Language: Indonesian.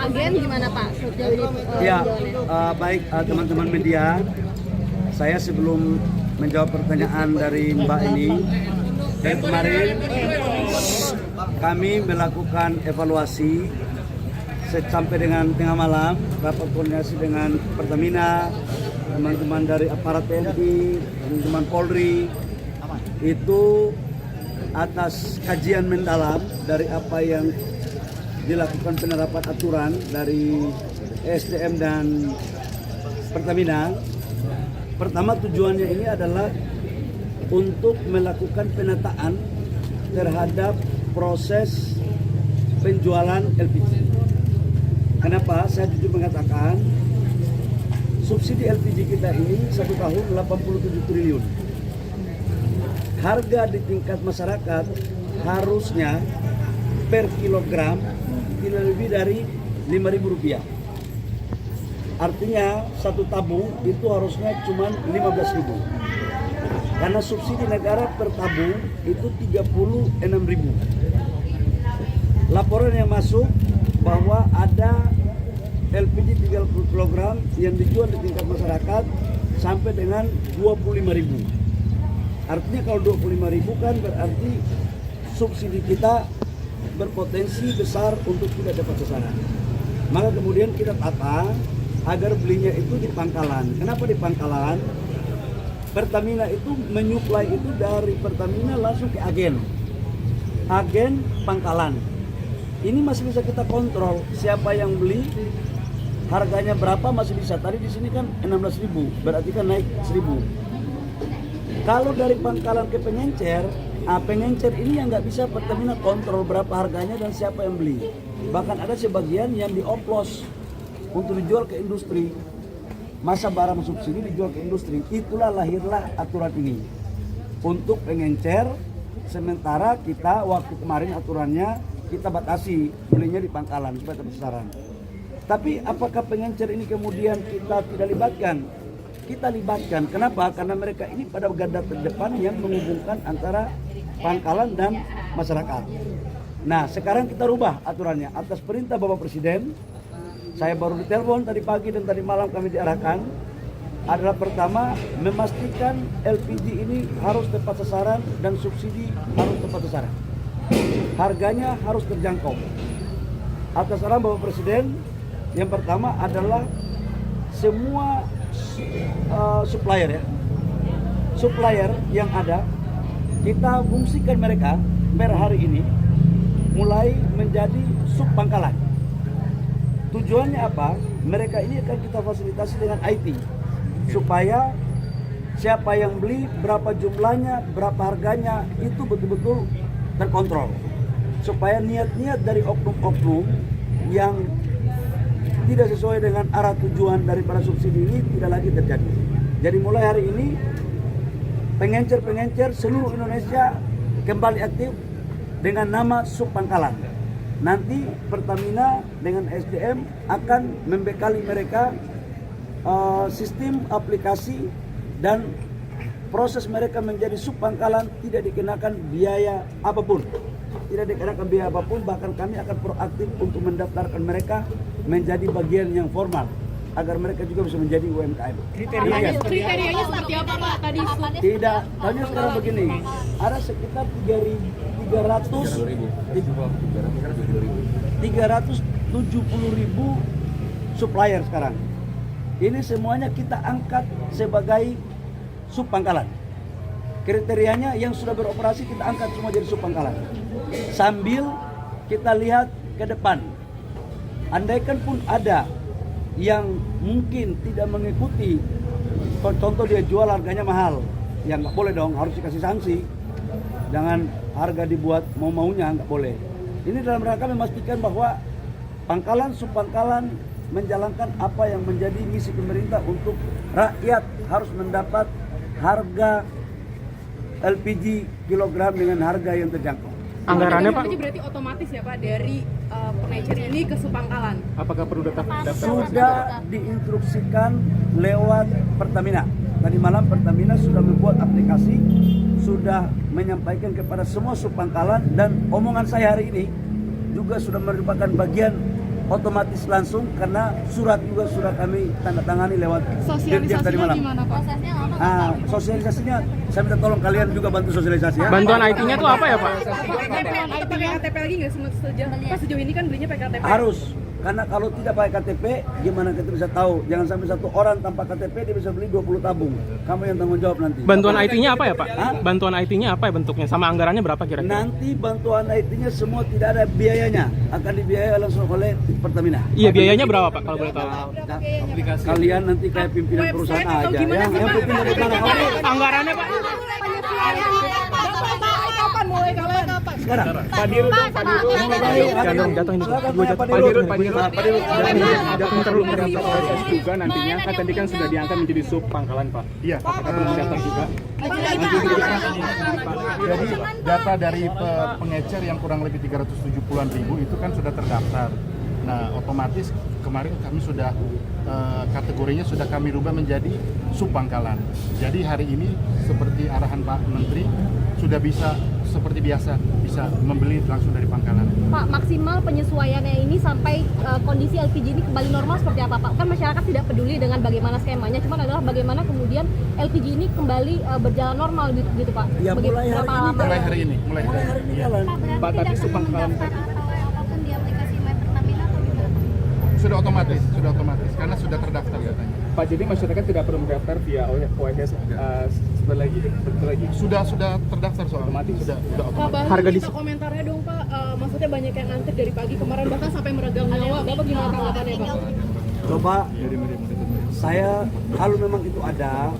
agen gimana Pak? Sejauh ini Ya, penjualannya? baik teman-teman media, saya sebelum menjawab pertanyaan dari Mbak ini, dari kemarin kami melakukan evaluasi sampai dengan tengah malam, rapat koordinasi dengan Pertamina, teman-teman dari aparat TNI, teman-teman Polri, itu atas kajian mendalam dari apa yang dilakukan penerapan aturan dari SDM dan Pertamina. Pertama, tujuannya ini adalah untuk melakukan penataan terhadap proses penjualan LPG. Kenapa? Saya jujur mengatakan subsidi LPG kita ini 1 tahun 87 triliun. Harga di tingkat masyarakat harusnya per kilogram tidak lebih dari Rp5.000. Artinya satu tabung itu harusnya cuma 15.000. Karena subsidi negara per tabung itu 36.000. Laporan yang masuk bahwa ada LPG 30 kg yang dijual di tingkat masyarakat sampai dengan 25.000. Artinya kalau 25.000 kan berarti subsidi kita berpotensi besar untuk tidak dapat sasaran. Maka kemudian kita tata agar belinya itu di pangkalan. Kenapa di pangkalan? Pertamina itu menyuplai itu dari Pertamina langsung ke agen. Agen pangkalan. Ini masih bisa kita kontrol siapa yang beli, harganya berapa masih bisa. Tadi di sini kan 16.000, berarti kan naik 1.000. Kalau dari pangkalan ke pengencer, pengencer ini yang nggak bisa Pertamina kontrol berapa harganya dan siapa yang beli. Bahkan ada sebagian yang dioplos untuk dijual ke industri. Masa barang subsidi dijual ke industri. Itulah lahirlah aturan ini. Untuk pengencer, sementara kita waktu kemarin aturannya kita batasi belinya di pangkalan supaya tepat sasaran. Tapi apakah pengencer ini kemudian kita tidak libatkan? Kita libatkan. Kenapa? Karena mereka ini pada garda terdepan yang menghubungkan antara pangkalan dan masyarakat. Nah, sekarang kita rubah aturannya atas perintah Bapak Presiden. Saya baru ditelepon tadi pagi dan tadi malam kami diarahkan adalah pertama memastikan LPG ini harus tepat sasaran dan subsidi harus tepat sasaran. Harganya harus terjangkau. Atas arahan Bapak Presiden, yang pertama adalah semua supplier yang ada kita fungsikan mereka per hari ini mulai menjadi sub pangkalan. Tujuannya apa? Mereka ini akan kita fasilitasi dengan IT supaya siapa yang beli, berapa jumlahnya, berapa harganya itu betul-betul terkontrol. Supaya niat-niat dari oknum-oknum yang tidak sesuai dengan arah tujuan daripada subsidi ini tidak lagi terjadi. Jadi mulai hari ini pengencer-pengencer seluruh Indonesia kembali aktif dengan nama sub pangkalan. Nanti Pertamina dengan SDM akan membekali mereka sistem aplikasi dan proses mereka menjadi sub pangkalan tidak dikenakan biaya apapun. Tidak dikenakan biaya apapun, bahkan kami akan proaktif untuk mendaftarkan mereka menjadi bagian yang formal agar mereka juga bisa menjadi UMKM. Kriterianya seperti apa Pak? Tadi Tidak, tanya sekarang begini, ada sekitar 370.000 supplier sekarang. Ini semuanya kita angkat sebagai sub pangkalan. Kriterianya yang sudah beroperasi kita angkat semua jadi sub pangkalan. Sambil kita lihat ke depan. Andaikan pun ada yang mungkin tidak mengikuti, contoh dia jual harganya mahal, ya nggak boleh dong, harus dikasih sanksi. Jangan harga dibuat mau-maunya, nggak boleh. Ini dalam rangka memastikan bahwa pangkalan sub pangkalan menjalankan apa yang menjadi misi pemerintah untuk rakyat harus mendapat harga LPG kilogram dengan harga yang terjangkau. Anggarannya Pak? Berarti otomatis ya Pak dari pengencer ini ke subpangkalan. Apakah perlu daftar? Sudah diinstruksikan lewat Pertamina. Tadi malam Pertamina sudah membuat aplikasi, sudah menyampaikan kepada semua subpangkalan, dan omongan saya hari ini juga sudah merupakan bagian otomatis langsung karena surat kami tanda tangani lewat Dirjen tadi Sosialisasinya malam. gimana Pak? Prosesnya lama. Sosialisasinya saya minta tolong kalian juga bantu sosialisasi ya. Bantuan IT-nya tuh apa ya Pak? Tetap pakai KTP lagi nggak sejauh ini kan belinya pakai KTP? Harus, karena kalau tidak pakai KTP gimana kita bisa tahu? Jangan sampai satu orang tanpa KTP dia bisa beli 20 tabung. Kamu yang tanggung jawab nanti. Bantuan IT-nya apa ya Pak? Hah? Bantuan IT-nya apa ya bentuknya? Sama anggarannya berapa kira-kira? Nanti bantuan IT-nya semua tidak ada biayanya, akan dibiayai langsung oleh Pertamina. Iya, biayanya berapa Pak kalau boleh tahu? Kalian nanti kayak pimpinan perusahaan Website atau aja. gimana sih, Yang Pak? penting dapat barang kamu. Anggarannya Pak? Kapan mulai kapan? Sekarang. Pak Dirut dong, Pak Dirut. Jatuh ini. Silakan Gua tanya jatuh. Pak Pak Dirut. Dirut, Pak Dirut. Pak Dirut. Jatuh terlalu proses juga nantinya kan tadi kan sudah diangkat menjadi sub pangkalan Pak. Iya. Apakah belum datang juga? Jadi data dari pengecer yang kurang lebih 370-an ribu itu kan sudah terdaftar. Nah, otomatis kemarin kami sudah kategorinya sudah kami rubah menjadi sub pangkalan. Jadi hari ini seperti arahan Pak Menteri sudah bisa seperti biasa bisa membeli langsung dari pangkalan. Pak, maksimal penyesuaiannya ini sampai kondisi LPG ini kembali normal seperti apa Pak? Kan masyarakat tidak peduli dengan bagaimana skemanya, cuma adalah bagaimana kemudian LPG ini kembali berjalan normal gitu Pak. Ya, mulai hari ini. Mulai hari ini. Jalan. Pak, tapi sub pangkalan apapun di aplikasi My Pertamina atau gimana? sudah otomatis karena sudah terdaftar katanya. Pak, jadi masyarakat tidak perlu mendaftar via OES setelah lagi. Sudah terdaftar soal otomatis. Sudah Pak otomatis. Bang, minta komentarnya dong Pak. Maksudnya banyak yang antri dari pagi kemarin bahkan sampai meregang nyawa. Bapak gimana tanggapannya Pak? Coba saya kalau memang itu ada